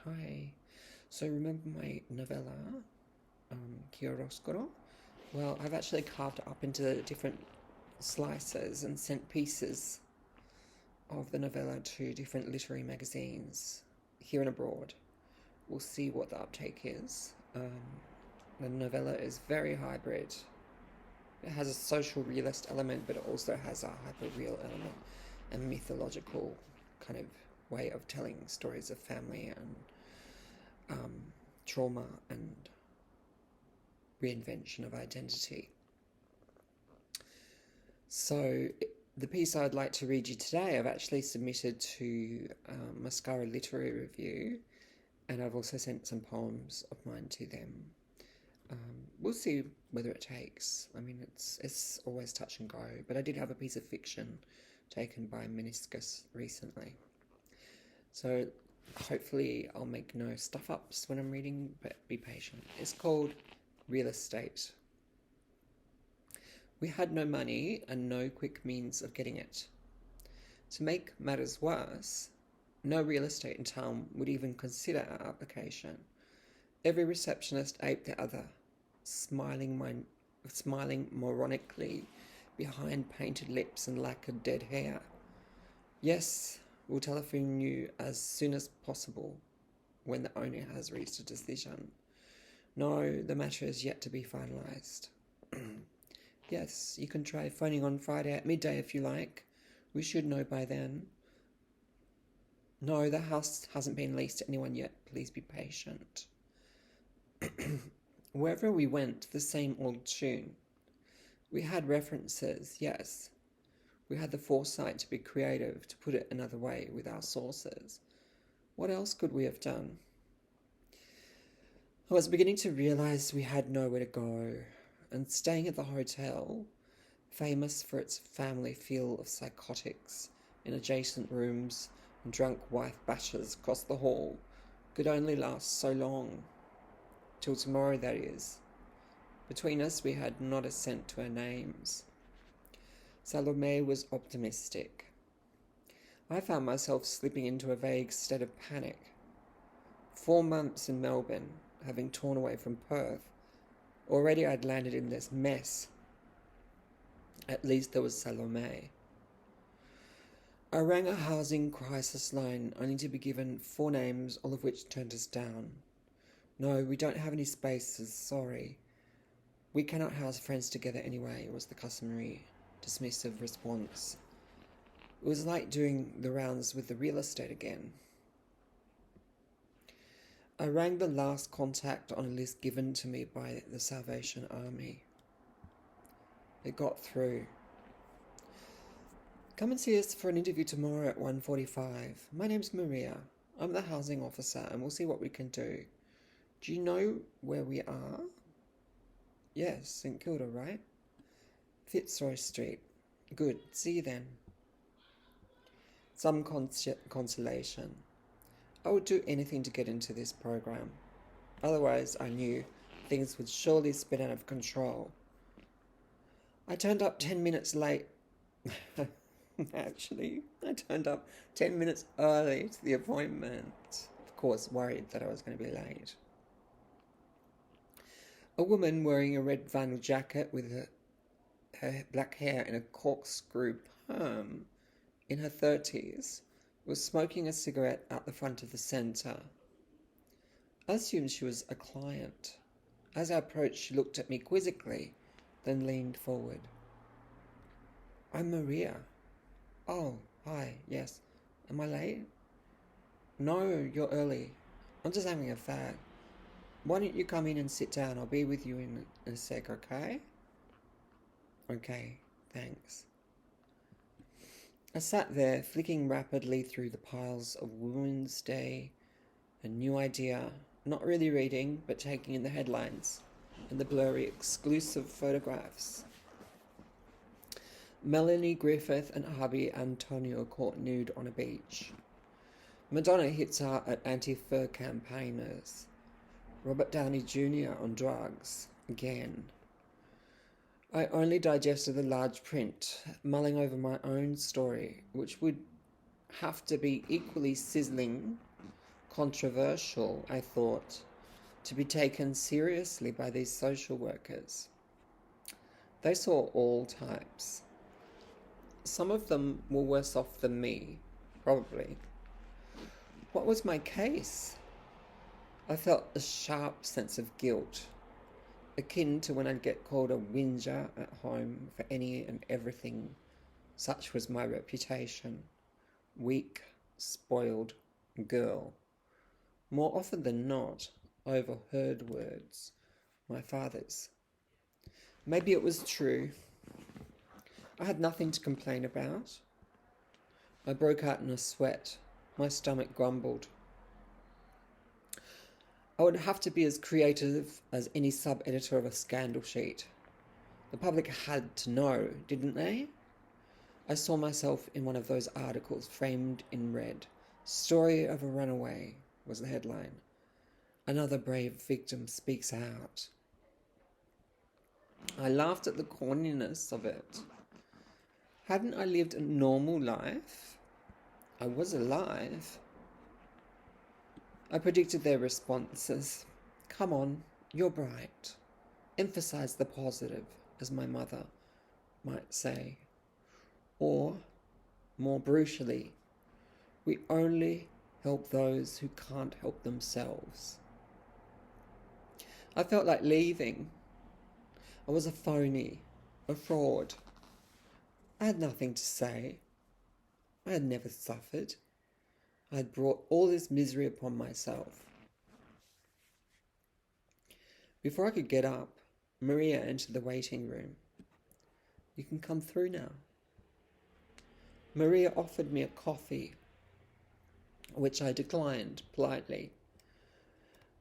Hi. So remember my novella, Chiaroscuro? Well, I've actually carved it up into different slices and sent pieces of the novella to different literary magazines here and abroad. We'll see what the uptake is. The novella is very hybrid. It has a social realist element, but it also has a hyper-real element and mythological kind of way of telling stories of family and trauma and reinvention of identity. So the piece I'd like to read you today, I've actually submitted to Mascara Literary Review, and I've also sent some poems of mine to them. We'll see whether it takes. I mean, it's always touch and go, but I did have a piece of fiction taken by Meniscus recently. So hopefully I'll make no stuff-ups when I'm reading, but be patient. It's called Real Estate. We had no money and no quick means of getting it. To make matters worse, no real estate in town would even consider our application. Every receptionist aped the other, smiling moronically behind painted lips and lacquered dead hair. Yes, we'll telephone you as soon as possible when the owner has reached a decision. No, the matter is yet to be finalised. Yes, you can try phoning on Friday at midday if you like. We should know by then. No, the house hasn't been leased to anyone yet. Please be patient. Wherever we went, the same old tune. We had references, yes. We had the foresight to be creative, to put it another way with our sources. What else could we have done? I was beginning to realise we had nowhere to go, and staying at the hotel, famous for its family feel of psychotics in adjacent rooms and drunk wife bashers across the hall, could only last so long. Till tomorrow, that is. Between us, we had not a cent to our names. Salome was optimistic. I found myself slipping into a vague state of panic. 4 months in Melbourne, having torn away from Perth, already I'd landed in this mess. At least there was Salome. I rang a housing crisis line, only to be given 4 names, all of which turned us down. No, we don't have any spaces, sorry. We cannot house friends together anyway, was the customary dismissive response. It was like doing the rounds with the real estate again. I rang the last contact on a list given to me by the Salvation Army. It got through. Come and see us for an interview tomorrow at 1:45. My name's Maria. I'm the housing officer and we'll see what we can do. Do you know where we are? Yes, St Kilda, right? Fitzroy Street. Good. See you then. Some consolation. I would do anything to get into this program. Otherwise, I knew things would surely spin out of control. I turned up 10 minutes late. Actually, I turned up 10 minutes early to the appointment. Of course, worried that I was going to be late. A woman wearing a red vinyl jacket with her black hair in a corkscrew perm in her 30s was smoking a cigarette out the front of the centre. I assumed she was a client. As I approached, she looked at me quizzically, then leaned forward. I'm Maria. Oh, hi, yes. Am I late? No, you're early. I'm just having a fag. Why don't you come in and sit down? I'll be with you in a sec, okay? Okay, thanks. I sat there, flicking rapidly through the piles of Women's Day, A New Idea, not really reading, but taking in the headlines and the blurry, exclusive photographs. Melanie Griffith and hubby Antonio caught nude on a beach. Madonna hits out at anti-fur campaigners. Robert Downey Jr. on drugs, again. I only digested the large print, mulling over my own story, which would have to be equally sizzling, controversial, I thought, to be taken seriously by these social workers. They saw all types. Some of them were worse off than me, probably. What was my case? I felt a sharp sense of guilt, akin to when I'd get called a whinger at home for any and everything. Such was my reputation. Weak, spoiled girl. More often than not, overheard words, my father's. Maybe it was true. I had nothing to complain about. I broke out in a sweat. My stomach grumbled. I would have to be as creative as any sub-editor of a scandal sheet. The public had to know, didn't they? I saw myself in one of those articles framed in red. "Story of a runaway" was the headline. Another brave victim speaks out. I laughed at the corniness of it. Hadn't I lived a normal life? I was alive. I predicted their responses. "Come on, you're bright. Emphasize the positive," as my mother might say. Or, more brutally, "We only help those who can't help themselves." I felt like leaving. I was a phony, a fraud. I had nothing to say. I had never suffered. I had brought all this misery upon myself. Before I could get up, Maria entered the waiting room. "You can come through now." Maria offered me a coffee, which I declined politely.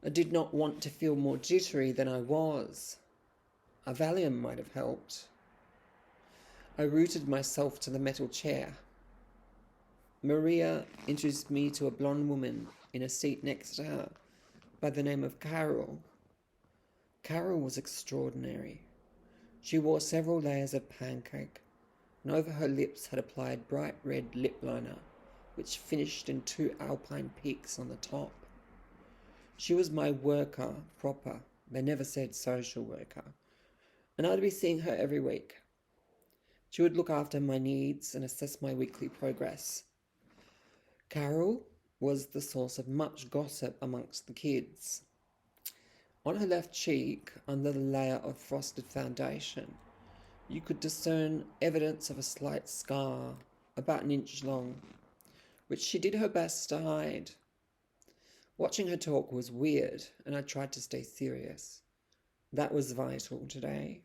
I did not want to feel more jittery than I was. A Valium might have helped. I rooted myself to the metal chair. Maria introduced me to a blonde woman in a seat next to her by the name of Carol. Carol was extraordinary. She wore several layers of pancake, and over her lips had applied bright red lip liner, which finished in 2 alpine peaks on the top. She was my worker proper. They never said social worker. And I'd be seeing her every week. She would look after my needs and assess my weekly progress. Carol was the source of much gossip amongst the kids. On her left cheek, under the layer of frosted foundation, you could discern evidence of a slight scar, about 1 inch long, which she did her best to hide. Watching her talk was weird, and I tried to stay serious. That was vital today.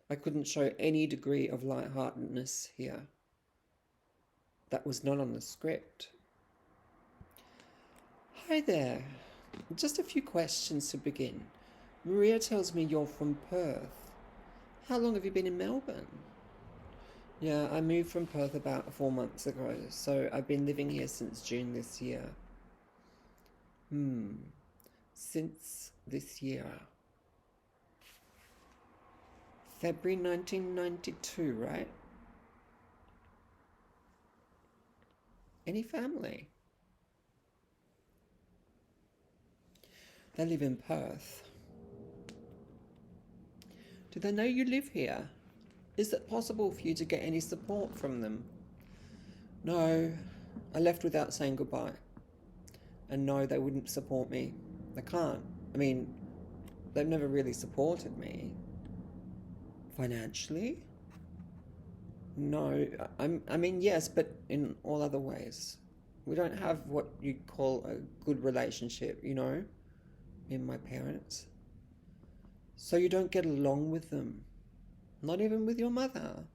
I couldn't show any degree of lightheartedness here. That was not on the script. "Hi there. Just a few questions to begin. Maria tells me you're from Perth. How long have you been in Melbourne?" "Yeah, I moved from Perth about 4 months ago, so I've been living here since June this year." Since this year. February 1992, right? Any family? They live in Perth. Do they know you live here? Is it possible for you to get any support from them? No, I left without saying goodbye. And no, they wouldn't support me. They can't. I mean, they've never really supported me. Financially? No, I mean, yes, but in all other ways. We don't have what you'd call a good relationship, you know, me and my parents. So you don't get along with them. Not even with your mother.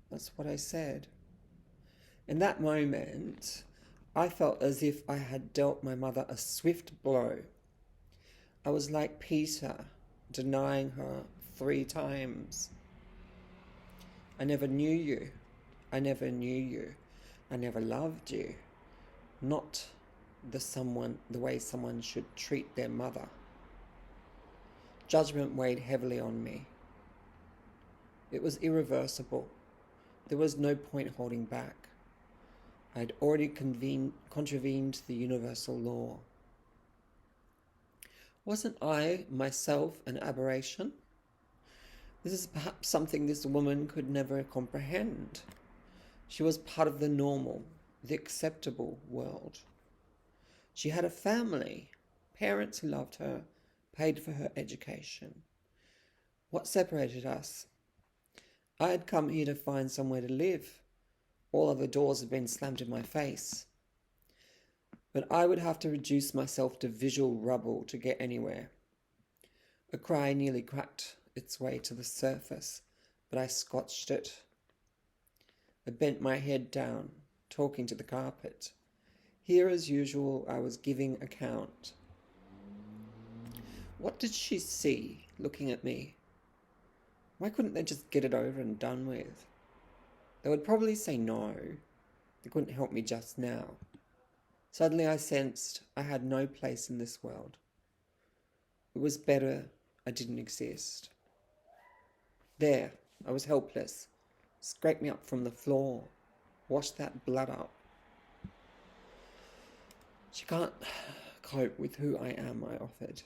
That's what I said. In that moment, I felt as if I had dealt my mother a swift blow. I was like Peter, denying her 3 times. "I never knew you. I never knew you. I never loved you. Not the way someone should treat their mother." Judgment weighed heavily on me. It was irreversible. There was no point holding back. I had already contravened the universal law. Wasn't I myself an aberration? This is perhaps something this woman could never comprehend. She was part of the normal, the acceptable world. She had a family, parents who loved her, paid for her education. What separated us? I had come here to find somewhere to live. All other doors had been slammed in my face. But I would have to reduce myself to visual rubble to get anywhere. A cry nearly cracked its way to the surface, but I scotched it. I bent my head down, talking to the carpet. Here, as usual, I was giving account. What did she see, looking at me? Why couldn't they just get it over and done with? They would probably say no. They couldn't help me just now. Suddenly I sensed I had no place in this world. It was better I didn't exist. There, I was helpless. Scrape me up from the floor. Wash that blood up. She can't cope with who I am, I offered.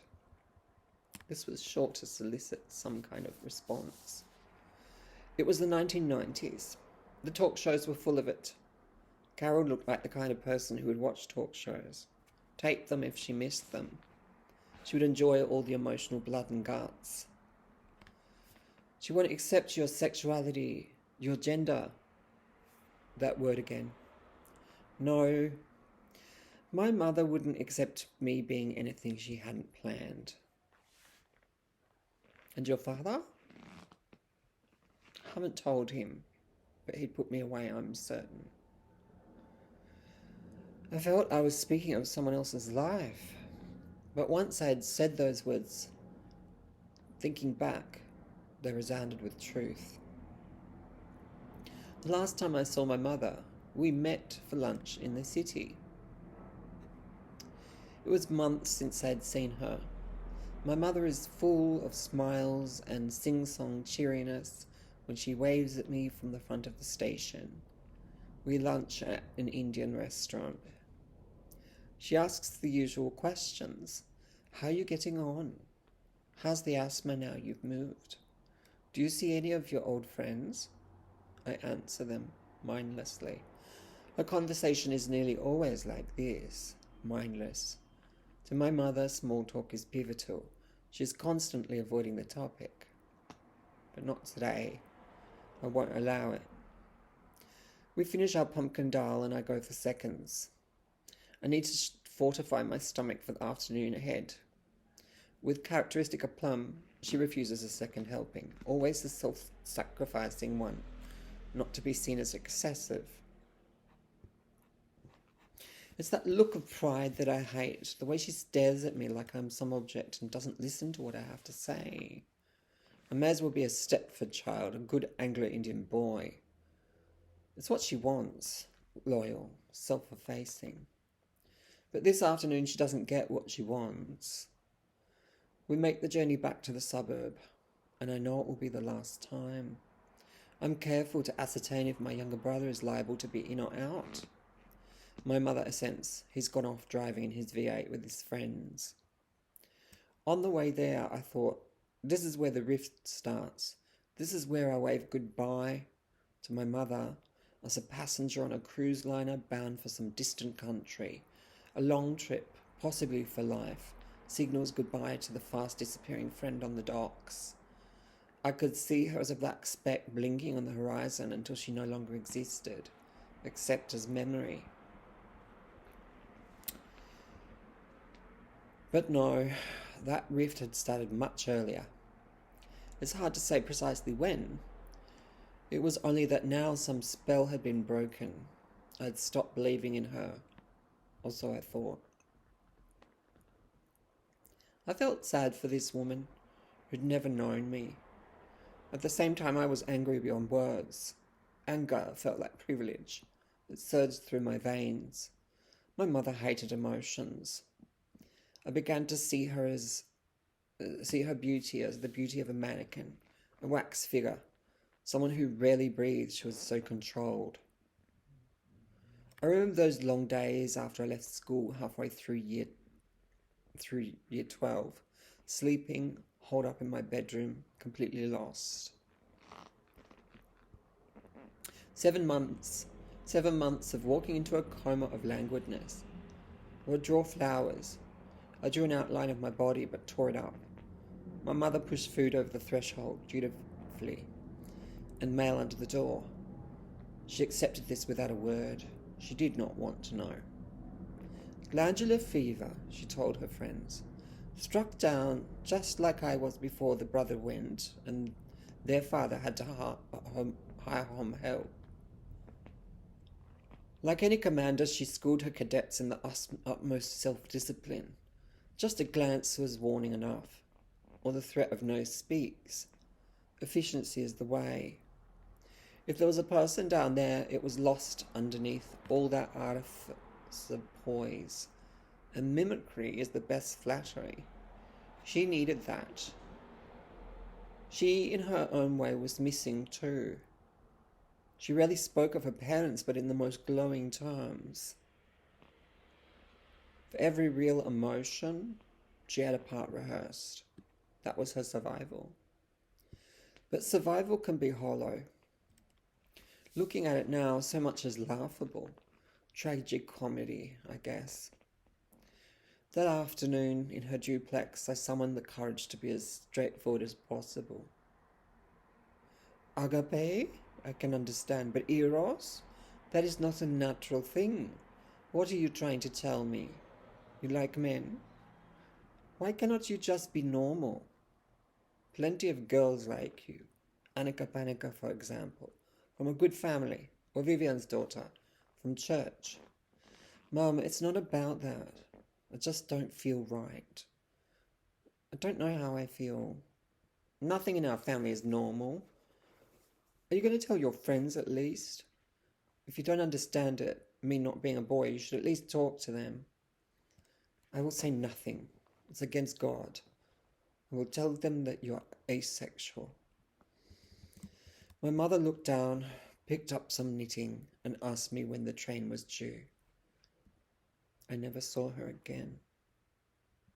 This was sure to solicit some kind of response. It was the 1990s. The talk shows were full of it. Carol looked like the kind of person who would watch talk shows, tape them if she missed them. She would enjoy all the emotional blood and guts. She won't accept your sexuality, your gender. That word again. No, my mother wouldn't accept me being anything she hadn't planned. And your father? I haven't told him, but he'd put me away, I'm certain. I felt I was speaking of someone else's life, but once I had said those words, thinking back, they resounded with truth. The last time I saw my mother, we met for lunch in the city. It was months since I had seen her. My mother is full of smiles and sing-song cheeriness when she waves at me from the front of the station. We lunch at an Indian restaurant. She asks the usual questions. How are you getting on? How's the asthma now you've moved? Do you see any of your old friends? I answer them mindlessly. Her conversation is nearly always like this, mindless. To my mother, small talk is pivotal. She's constantly avoiding the topic. But not today. I won't allow it. We finish our pumpkin dal and I go for seconds. I need to fortify my stomach for the afternoon ahead. With characteristic aplomb, she refuses a second helping, always the self-sacrificing one, not to be seen as excessive. It's that look of pride that I hate, the way she stares at me like I'm some object and doesn't listen to what I have to say. I may as well be a Stepford child, a good Anglo-Indian boy. It's what she wants, loyal, self-effacing. But this afternoon she doesn't get what she wants. We make the journey back to the suburb, and I know it will be the last time. I'm careful to ascertain if my younger brother is liable to be in or out. My mother assents. He's gone off driving in his V8 with his friends. On the way there, I thought, this is where the rift starts. This is where I wave goodbye to my mother as a passenger on a cruise liner bound for some distant country. A long trip, possibly for life, signals goodbye to the fast disappearing friend on the docks. I could see her as a black speck blinking on the horizon until she no longer existed, except as memory. But no, that rift had started much earlier. It's hard to say precisely when. It was only that now some spell had been broken. I had stopped believing in her, or so I thought. I felt sad for this woman who'd never known me. At the same time, I was angry beyond words. Anger felt like privilege. It surged through my veins. My mother hated emotions. I began to see her beauty as the beauty of a mannequin, a wax figure, someone who rarely breathed. She was so controlled. I remember those long days after I left school halfway through year 12, sleeping, holed up in my bedroom, completely lost. 7 months, 7 months of walking into a coma of languidness. I would draw flowers. I drew an outline of my body but tore it up. My mother pushed food over the threshold dutifully and mail under the door. She accepted this without a word. She did not want to know. Glandular fever, she told her friends. Struck down just like I was before the brother went, and their father had to hire home help. Like any commander, she schooled her cadets in the utmost self-discipline. Just a glance was warning enough, or the threat of no speaks. Efficiency is the way. If there was a person down there, it was lost underneath all that artifice of poise. And mimicry is the best flattery. She needed that. She, in her own way, was missing too. She rarely spoke of her parents, but in the most glowing terms. For every real emotion, she had a part rehearsed. That was her survival. But survival can be hollow. Looking at it now, so much is laughable. Tragic comedy, I guess. That afternoon, in her duplex, I summoned the courage to be as straightforward as possible. Agape? I can understand, but eros? That is not a natural thing. What are you trying to tell me? You like men? Why cannot you just be normal? Plenty of girls like you. Annika Panika, for example, from a good family, or Vivian's daughter, from church. Mum, it's not about that. I just don't feel right. I don't know how I feel. Nothing in our family is normal. Are you going to tell your friends at least? If you don't understand it, me not being a boy, you should at least talk to them. I will say nothing. It's against God. I will tell them that you are asexual. My mother looked down, picked up some knitting, and asked me when the train was due. I never saw her again.